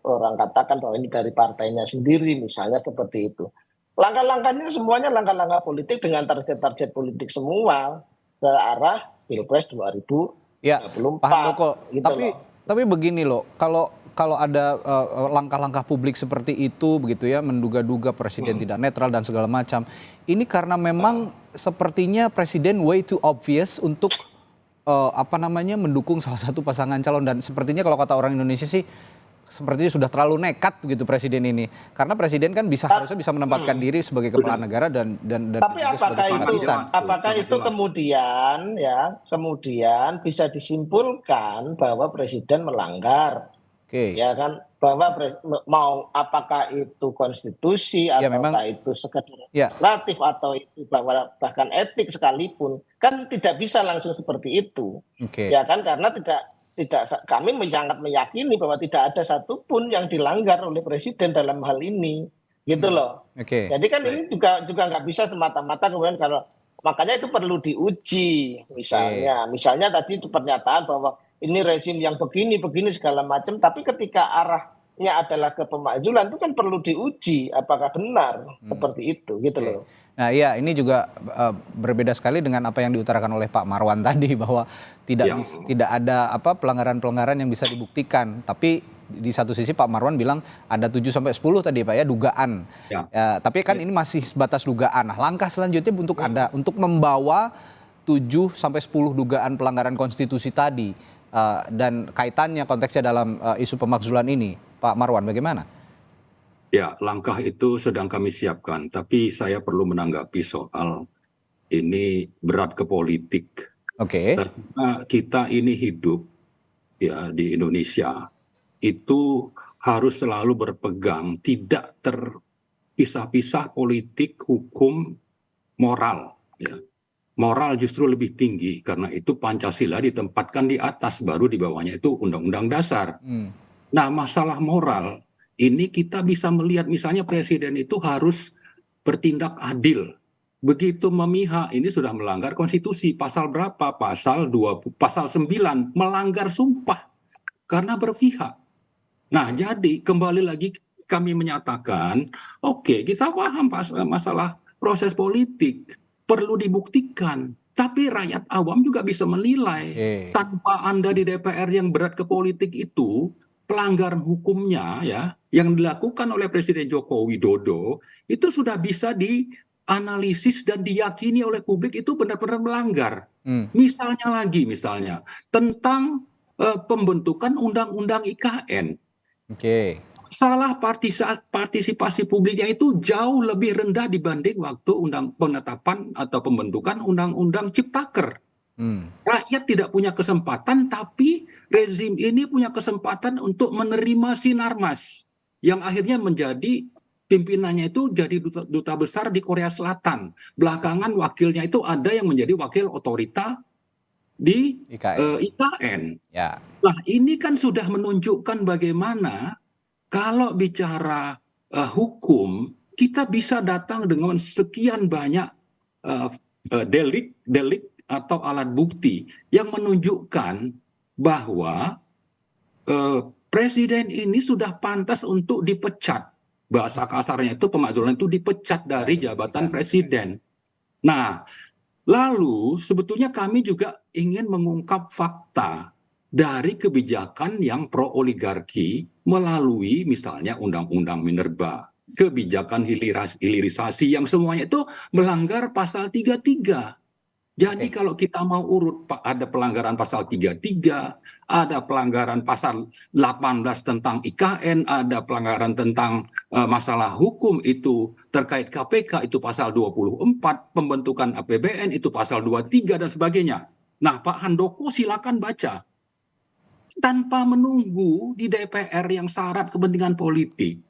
orang katakan bahwa ini dari partainya sendiri, misalnya seperti itu. Langkah-langkahnya semuanya langkah-langkah politik dengan target-target politik semua ke arah Pilpres 2024. Ya, Pak Handoko. Gitu tapi begini loh, kalau ada langkah-langkah publik seperti itu begitu ya, menduga-duga presiden tidak netral dan segala macam, ini karena memang sepertinya presiden way too obvious untuk mendukung salah satu pasangan calon, dan sepertinya kalau kata orang Indonesia sih sepertinya sudah terlalu nekat begitu presiden ini, karena presiden kan harusnya bisa menempatkan diri sebagai kepala negara dan tapi apakah itu kemudian bisa disimpulkan bahwa presiden melanggar? Ya kan, bahwa apakah itu konstitusi atau itu sekedar relatif atau itu bahkan etik sekalipun, kan tidak bisa langsung seperti itu. Ya kan, karena kami sangat meyakini bahwa tidak ada satupun yang dilanggar oleh presiden dalam hal ini, gitu loh. Jadi kan ini juga nggak bisa semata-mata kemudian makanya itu perlu diuji. Misalnya tadi itu pernyataan bahwa ini rezim yang begini segala macam, tapi ketika arahnya adalah ke pemakzulan itu kan perlu diuji apakah benar seperti itu, gitu loh. Nah iya, ini juga berbeda sekali dengan apa yang diutarakan oleh Pak Marwan tadi, bahwa tidak ada pelanggaran-pelanggaran yang bisa dibuktikan, tapi di satu sisi Pak Marwan bilang ada 7-10 tadi Pak ya, dugaan. Tapi kan ini masih sebatas dugaan. Nah, langkah selanjutnya untuk Anda untuk membawa 7-10 dugaan pelanggaran konstitusi tadi, dan kaitannya konteksnya dalam isu pemakzulan ini, Pak Marwan, bagaimana? Ya, langkah itu sedang kami siapkan, tapi saya perlu menanggapi soal ini berat ke politik. Karena kita ini hidup ya di Indonesia itu harus selalu berpegang, tidak terpisah-pisah politik, hukum, moral. Ya. Moral justru lebih tinggi, karena itu Pancasila ditempatkan di atas, baru di bawahnya itu Undang-Undang Dasar. Nah, masalah moral ini kita bisa melihat misalnya presiden itu harus bertindak adil. Begitu memihak, ini sudah melanggar konstitusi. Pasal berapa? Pasal 9, melanggar sumpah karena berpihak. Nah, jadi kembali lagi kami menyatakan, oke, kita paham masalah proses politik perlu dibuktikan, tapi rakyat awam juga bisa menilai. Tanpa Anda di DPR yang berat ke politik itu, pelanggaran hukumnya ya yang dilakukan oleh Presiden Joko Widodo itu sudah bisa dianalisis dan diyakini oleh publik itu benar-benar melanggar. Misalnya tentang pembentukan undang-undang IKN. Oke. Salah partisipasi publiknya itu jauh lebih rendah dibanding waktu penetapan atau pembentukan undang-undang Ciptaker. Rakyat tidak punya kesempatan, tapi rezim ini punya kesempatan untuk menerima Sinarmas yang akhirnya menjadi pimpinannya itu jadi duta besar di Korea Selatan. Belakangan wakilnya itu ada yang menjadi wakil otorita di IKN. Ya. Nah, ini kan sudah menunjukkan bagaimana kalau bicara hukum, kita bisa datang dengan sekian banyak delik atau alat bukti yang menunjukkan bahwa presiden ini sudah pantas untuk dipecat. Bahasa kasarnya itu pemakzulan itu dipecat dari jabatan presiden. Nah, lalu sebetulnya kami juga ingin mengungkap fakta dari kebijakan yang pro oligarki melalui misalnya undang-undang Minerba, kebijakan hilirisasi yang semuanya itu melanggar pasal 33. Jadi kalau kita mau urut, ada pelanggaran pasal 33, ada pelanggaran pasal 18 tentang IKN, ada pelanggaran tentang masalah hukum itu terkait KPK itu pasal 24, pembentukan APBN itu pasal 23 dan sebagainya. Nah, Pak Handoko silakan baca. Tanpa menunggu di DPR yang syarat kepentingan politik,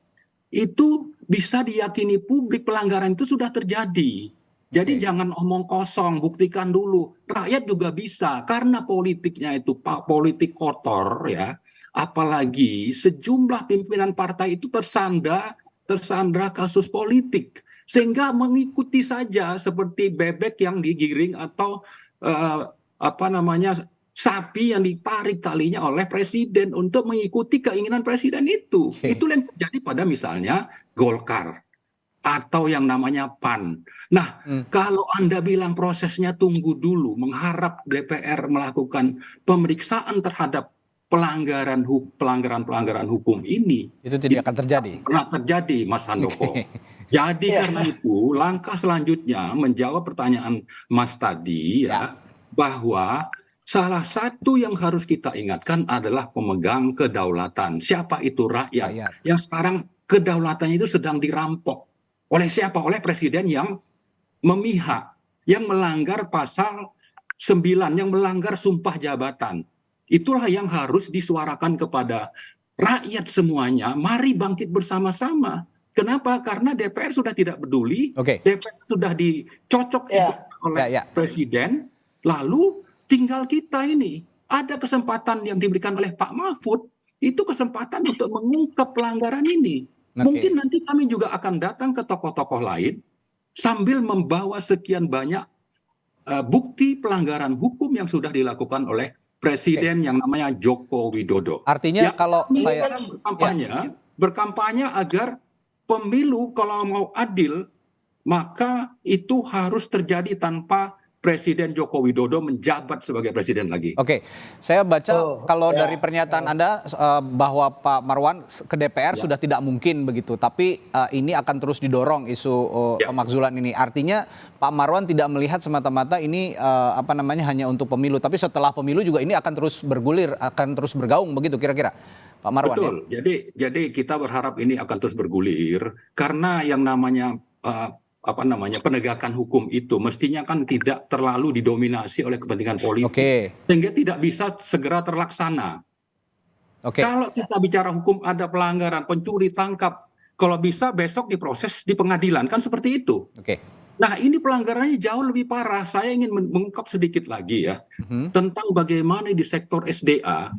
itu bisa diyakini publik pelanggaran itu sudah terjadi. Jadi jangan omong kosong, buktikan dulu. Rakyat juga bisa, karena politiknya itu politik kotor ya. Apalagi sejumlah pimpinan partai itu tersandra kasus politik. Sehingga mengikuti saja seperti bebek yang digiring atau sapi yang ditarik talinya oleh presiden untuk mengikuti keinginan presiden itu. Itu yang terjadi pada misalnya Golkar atau yang namanya PAN. Nah, kalau Anda bilang prosesnya tunggu dulu, mengharap DPR melakukan pemeriksaan terhadap pelanggaran hukum ini, itu tidak akan terjadi. Pernah terjadi, Mas Handoko. Jadi karena itu langkah selanjutnya menjawab pertanyaan Mas tadi bahwa salah satu yang harus kita ingatkan adalah pemegang kedaulatan. Siapa itu? Rakyat. Yang sekarang kedaulatannya itu sedang dirampok. Oleh siapa? Oleh presiden yang memihak, yang melanggar pasal 9, yang melanggar sumpah jabatan. Itulah yang harus disuarakan kepada rakyat semuanya. Mari bangkit bersama-sama. Kenapa? Karena DPR sudah tidak peduli, DPR sudah dicocok oleh presiden, lalu tinggal kita ini. Ada kesempatan yang diberikan oleh Pak Mahfud, itu kesempatan untuk mengungkap pelanggaran ini. Mungkin nanti kami juga akan datang ke tokoh-tokoh lain sambil membawa sekian banyak bukti pelanggaran hukum yang sudah dilakukan oleh presiden yang namanya Joko Widodo. Artinya kalau saya berkampanye agar pemilu kalau mau adil, maka itu harus terjadi tanpa Presiden Joko Widodo menjabat sebagai presiden lagi. Oke, saya baca dari pernyataan Anda bahwa Pak Marwan ke DPR sudah tidak mungkin begitu, tapi ini akan terus didorong isu pemakzulan ini. Artinya Pak Marwan tidak melihat semata-mata ini hanya untuk pemilu, tapi setelah pemilu juga ini akan terus bergulir, akan terus bergaung begitu kira-kira, Pak Marwan. Betul. Jadi kita berharap ini akan terus bergulir karena yang namanya penegakan hukum itu mestinya kan tidak terlalu didominasi oleh kepentingan politik, sehingga tidak bisa segera terlaksana. Kalau kita bicara hukum ada pelanggaran, pencuri tangkap, kalau bisa besok diproses di pengadilan, kan seperti itu. Nah, ini pelanggarannya jauh lebih parah. Saya ingin mengungkap sedikit lagi ya tentang bagaimana di sektor SDA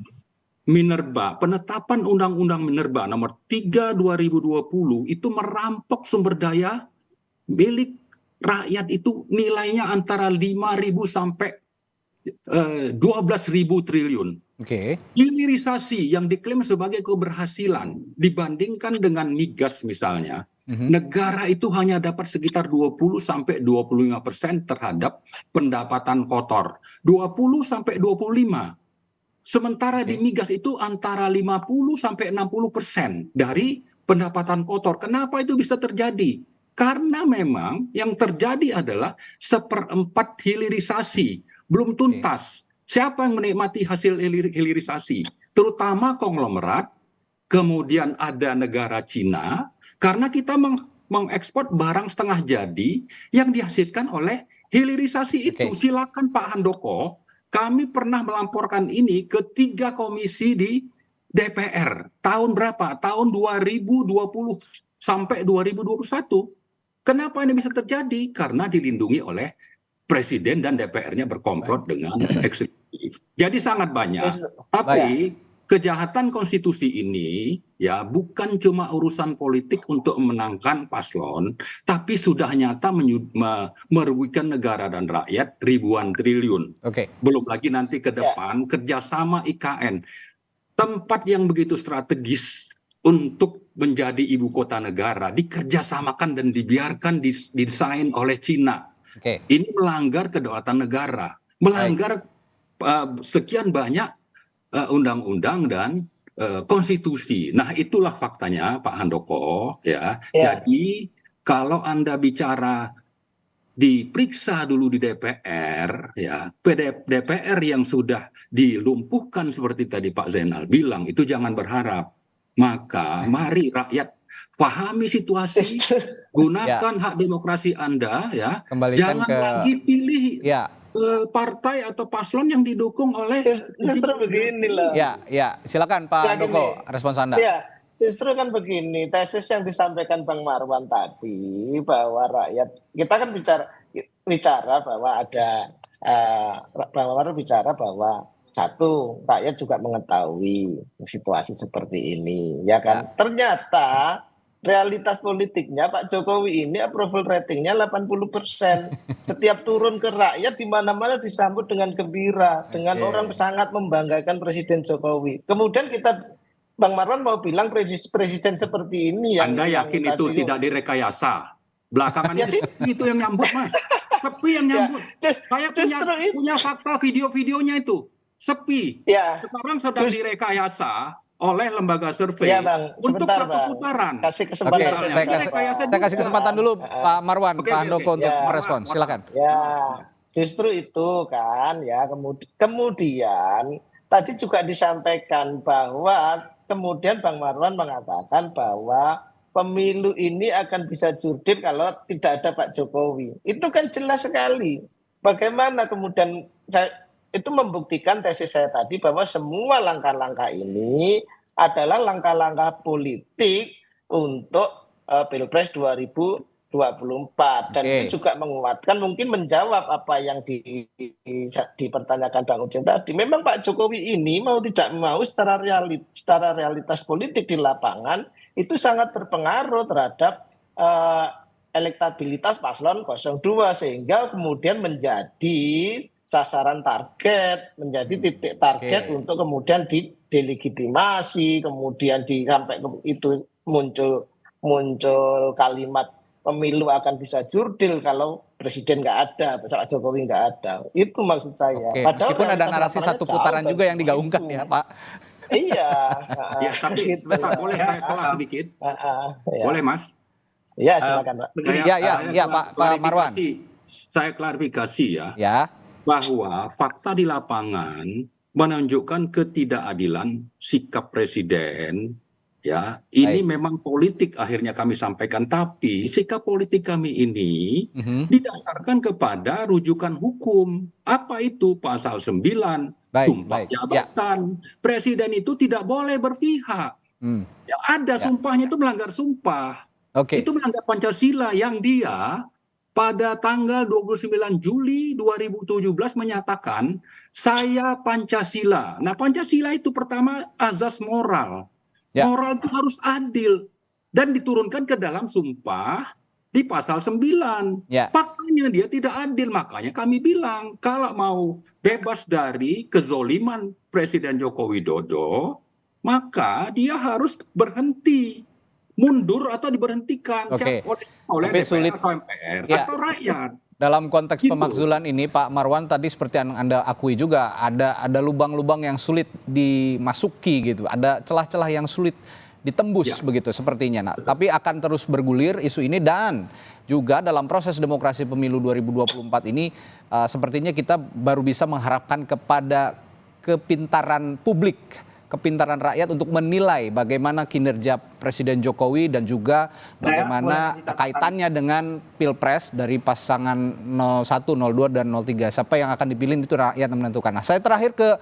Minerba, penetapan Undang-Undang Minerba nomor 3 2020 itu merampok sumber daya milik rakyat itu nilainya antara 5.000 sampai 12.000 triliun. Hilirisasi yang diklaim sebagai keberhasilan dibandingkan dengan migas misalnya, negara itu hanya dapat sekitar 20 sampai 25% terhadap pendapatan kotor. 20 sampai 25. Sementara di migas itu antara 50 sampai 60% dari pendapatan kotor. Kenapa itu bisa terjadi? Karena memang yang terjadi adalah 1/4 hilirisasi, belum tuntas. Siapa yang menikmati hasil hilirisasi? Terutama konglomerat, kemudian ada negara Cina, karena kita mengekspor barang setengah jadi yang dihasilkan oleh hilirisasi itu. Silakan Pak Handoko, kami pernah melamporkan ini ke 3 komisi di DPR. Tahun berapa? Tahun 2020 sampai 2021. Kenapa ini bisa terjadi? Karena dilindungi oleh Presiden dan DPR-nya berkomplot dengan eksekutif. Jadi sangat banyak. Tapi kejahatan konstitusi ini ya bukan cuma urusan politik untuk memenangkan paslon, tapi sudah nyata merugikan negara dan rakyat ribuan triliun. Belum lagi nanti ke depan kerjasama IKN, tempat yang begitu strategis untuk menjadi ibu kota negara, dikerjasamakan dan dibiarkan didesain oleh Cina. Ini melanggar kedaulatan negara, melanggar sekian banyak undang-undang dan konstitusi. Nah, itulah faktanya Pak Handoko ya. Jadi kalau Anda bicara diperiksa dulu di DPR ya, DPR yang sudah dilumpuhkan seperti tadi Pak Zainal bilang, itu jangan berharap. Maka mari rakyat pahami situasi, gunakan hak demokrasi Anda ya. Jangan lagi pilih partai atau paslon yang didukung oleh justru begini loh. Silakan Pak Handoko, respons Anda. Justru kan begini, tesis yang disampaikan Bang Marwan tadi bahwa rakyat, kita kan bicara bahwa ada Bang Marwan bicara bahwa satu, rakyat juga mengetahui situasi seperti ini, ya kan? Ternyata realitas politiknya Pak Jokowi ini approval ratingnya 80%. Setiap turun ke rakyat di mana-mana disambut dengan gembira, dengan orang sangat membanggakan Presiden Jokowi. Kemudian Bang Marwan mau bilang presiden seperti ini yang Anda yakin itu tidak direkayasa? Belakangan itu yang nyambut, Mas. Sepi yang nyambut. Saya punya fakta video-videonya itu. Sepi. Sekarang sedang direkayasa oleh lembaga survei untuk satu putaran. Kasih kesempatan. Saya kasih kesempatan dulu Pak Marwan, Pak Handoko untuk merespons. Silakan. Justru itu kan ya. Kemudian tadi juga disampaikan bahwa kemudian Bang Marwan mengatakan bahwa pemilu ini akan bisa jurdil kalau tidak ada Pak Jokowi. Itu kan jelas sekali. Bagaimana kemudian itu membuktikan tesis saya tadi bahwa semua langkah-langkah ini adalah langkah-langkah politik untuk Pilpres 2024 dan itu juga menguatkan, mungkin menjawab apa yang dipertanyakan Bang Uceng tadi. Memang Pak Jokowi ini mau tidak mau secara realitas politik di lapangan itu sangat berpengaruh terhadap elektabilitas paslon 02 sehingga kemudian menjadi sasaran target, menjadi titik target untuk kemudian didelegitimasi, kemudian sampai itu muncul kalimat pemilu akan bisa jurdil kalau presiden nggak ada, Pak Jokowi nggak ada. Itu maksud saya. Padahal meskipun ada narasi satu putaran juga yang digaungkan ya Pak. Tapi sebentar, boleh saya salah sedikit? Boleh Mas? Silakan Pak. Pak Marwan. Saya klarifikasi ya. Bahwa fakta di lapangan menunjukkan ketidakadilan sikap presiden ya. Ini memang politik akhirnya kami sampaikan, tapi sikap politik kami ini didasarkan kepada rujukan hukum. Apa itu? Pasal 9 sumpah jabatan. Presiden itu tidak boleh berpihak. Ya, ada sumpahnya itu melanggar sumpah. Itu melanggar Pancasila yang dia pada tanggal 29 Juli 2017 menyatakan saya Pancasila. Nah, Pancasila itu pertama azas moral. Moral itu harus adil dan diturunkan ke dalam sumpah di pasal 9. Faktanya dia tidak adil, makanya kami bilang kalau mau bebas dari kezoliman Presiden Joko Widodo, maka dia harus berhenti, mundur atau diberhentikan oleh DPR atau MPR atau rakyat. Dalam konteks pemakzulan ini Pak Marwan tadi seperti yang Anda akui juga ada lubang-lubang yang sulit dimasuki gitu, ada celah-celah yang sulit ditembus begitu sepertinya. Nah, tapi akan terus bergulir isu ini dan juga dalam proses demokrasi pemilu 2024 ini sepertinya kita baru bisa mengharapkan kepada kepintaran publik, kepintaran rakyat untuk menilai bagaimana kinerja Presiden Jokowi dan juga bagaimana kaitannya dengan Pilpres dari pasangan 01, 02, dan 03. Siapa yang akan dipilih itu rakyat yang menentukan. Nah, saya terakhir ke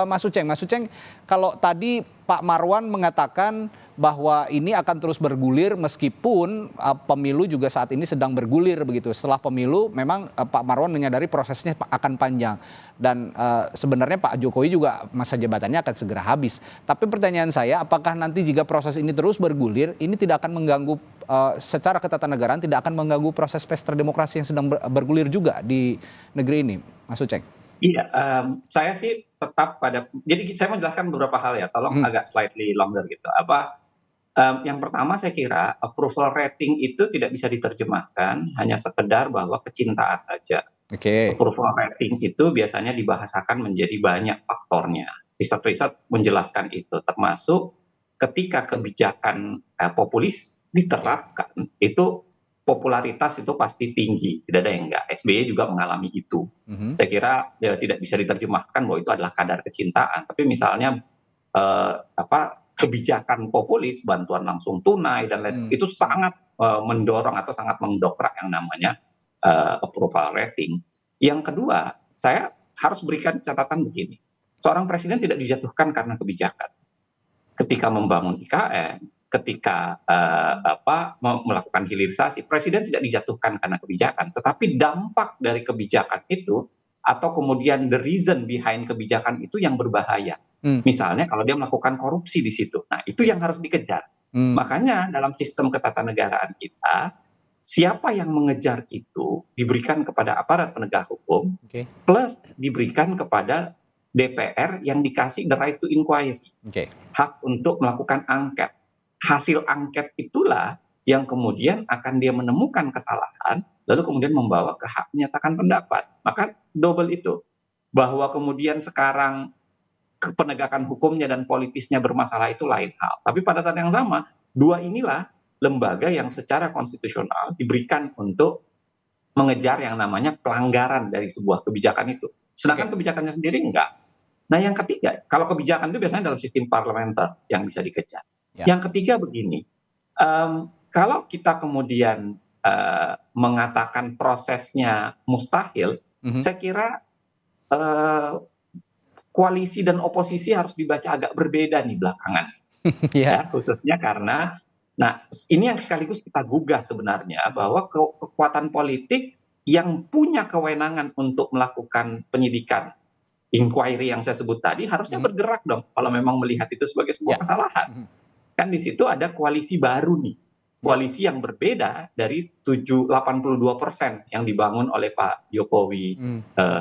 Mas Uceng. Mas Uceng, kalau tadi Pak Marwan mengatakan bahwa ini akan terus bergulir meskipun pemilu juga saat ini sedang bergulir begitu. Setelah pemilu memang Pak Marwan menyadari prosesnya akan panjang dan sebenarnya Pak Jokowi juga masa jabatannya akan segera habis. Tapi pertanyaan saya, apakah nanti jika proses ini terus bergulir, ini tidak akan mengganggu secara ketatanegaraan, tidak akan mengganggu proses pesta demokrasi yang sedang bergulir juga di negeri ini, Mas Uceng? Iya, saya sih tetap pada. Jadi saya menjelaskan beberapa hal ya. Tolong agak slightly longer gitu. Yang pertama saya kira approval rating itu tidak bisa diterjemahkan hanya sekedar bahwa kecintaan saja. Approval rating itu biasanya dibahasakan menjadi banyak faktornya. Riset-riset menjelaskan itu, termasuk ketika kebijakan populis diterapkan, itu popularitas itu pasti tinggi, tidak ada yang enggak. SBY juga mengalami itu. Saya kira tidak bisa diterjemahkan bahwa itu adalah kadar kecintaan. Tapi misalnya kebijakan populis, bantuan langsung tunai dan lain itu sangat mendorong atau sangat mendokrak yang namanya approval rating. Yang kedua, saya harus berikan catatan begini. Seorang presiden tidak dijatuhkan karena kebijakan. Ketika membangun IKN, ketika melakukan hilirisasi, presiden tidak dijatuhkan karena kebijakan, tetapi dampak dari kebijakan itu atau kemudian the reason behind kebijakan itu yang berbahaya. Misalnya kalau dia melakukan korupsi di situ, nah itu yang harus dikejar. Makanya dalam sistem ketatanegaraan kita, siapa yang mengejar itu diberikan kepada aparat penegak hukum, plus diberikan kepada DPR yang dikasih the right to inquiry, hak untuk melakukan angket. Hasil angket itulah yang kemudian akan dia menemukan kesalahan, lalu kemudian membawa ke hak menyatakan pendapat. Maka double itu, bahwa kemudian sekarang penegakan hukumnya dan politisnya bermasalah itu lain hal. Tapi pada saat yang sama, dua inilah lembaga yang secara konstitusional diberikan untuk mengejar yang namanya pelanggaran dari sebuah kebijakan itu. Sedangkan kebijakannya sendiri enggak. Nah yang ketiga, kalau kebijakan itu biasanya dalam sistem parlementer yang bisa dikejar. Yang ketiga begini, kalau kita kemudian mengatakan prosesnya mustahil, saya kira koalisi dan oposisi harus dibaca agak berbeda nih belakangan. Khususnya karena, nah ini yang sekaligus kita gugah sebenarnya, bahwa kekuatan politik yang punya kewenangan untuk melakukan penyidikan, inquiry yang saya sebut tadi, harusnya bergerak dong kalau memang melihat itu sebagai sebuah kesalahan. Kan di situ ada koalisi baru nih, koalisi yang berbeda dari 82% yang dibangun oleh Pak Jokowi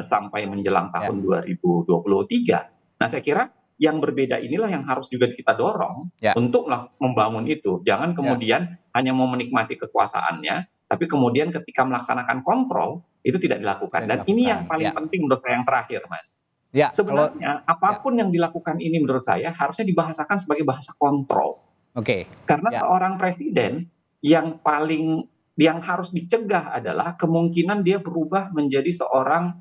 sampai menjelang tahun 2023. Nah saya kira yang berbeda inilah yang harus juga kita dorong untuk membangun itu. Jangan kemudian hanya mau menikmati kekuasaannya, tapi kemudian ketika melaksanakan kontrol itu tidak dilakukan. Dan ini yang paling penting menurut saya yang terakhir, Mas. Sebenarnya apapun yang dilakukan ini menurut saya harusnya dibahasakan sebagai bahasa kontrol. Karena seorang presiden yang harus dicegah adalah kemungkinan dia berubah menjadi seorang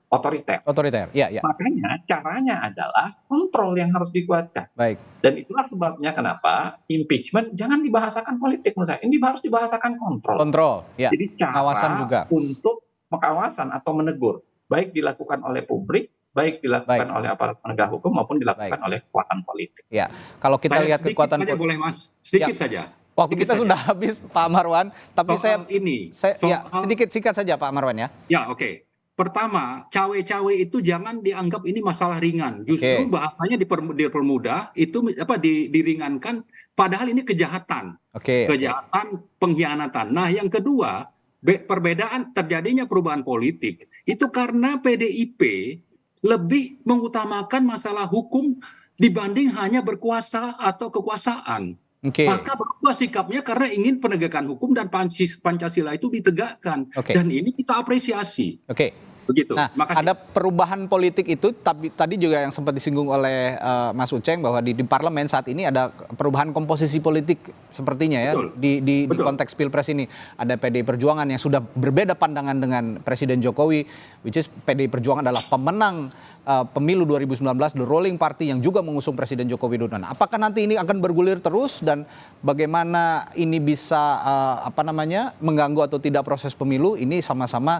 otoriter. Makanya caranya adalah kontrol yang harus dikuatkan. Dan itulah sebabnya kenapa impeachment jangan dibahasakan politik menurut saya. Ini harus dibahasakan kontrol. Jadi cara juga untuk pengawasan atau menegur, baik dilakukan oleh publik, baik dilakukan oleh aparat penegak hukum maupun dilakukan oleh kekuatan politik. Kalau kita lihat kekuatan saja boleh Mas, sedikit saja. Waktu kita sudah habis Pak Marwan, tapi singkat saja Pak Marwan ya. Pertama, cawe-cawe itu jangan dianggap ini masalah ringan. Justru bahasanya dipermudah, itu diringankan, padahal ini kejahatan. Kejahatan, pengkhianatan. Nah, yang kedua, perbedaan terjadinya perubahan politik itu karena PDIP lebih mengutamakan masalah hukum dibanding hanya berkuasa atau kekuasaan. Maka berubah sikapnya karena ingin penegakan hukum dan Pancasila itu ditegakkan. Dan ini kita apresiasi. Begitu. Nah, Makasih. ada perubahan politik itu, tapi tadi juga yang sempat disinggung oleh Mas Uceng bahwa di parlemen saat ini ada perubahan komposisi politik sepertinya ya. Betul. Di Betul. konteks Pilpres ini ada PDI Perjuangan yang sudah berbeda pandangan dengan Presiden Jokowi, which is PDI Perjuangan adalah pemenang pemilu 2019, the ruling party yang juga mengusung Presiden Joko Widodo. Nah, apakah nanti ini akan bergulir terus dan bagaimana ini bisa mengganggu atau tidak proses pemilu? Ini sama-sama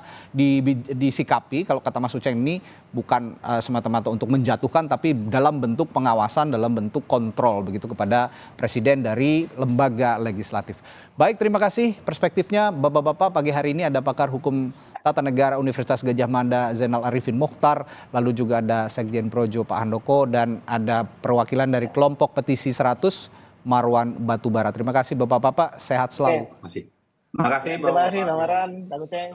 disikapi kalau kata Mas Uceng ini bukan semata-mata untuk menjatuhkan tapi dalam bentuk pengawasan, dalam bentuk kontrol begitu kepada presiden dari lembaga legislatif. Baik, terima kasih perspektifnya Bapak-bapak. Pagi hari ini ada pakar hukum Tata Negara Universitas Gadjah Mada Zainal Arifin Mokhtar, lalu juga ada Sekjen Projo Pak Handoko, dan ada perwakilan dari kelompok petisi 100 Marwan Batubara. Terima kasih Bapak-bapak, sehat selalu. Terima kasih. Terima kasih Bang Maran, Kang Uceng.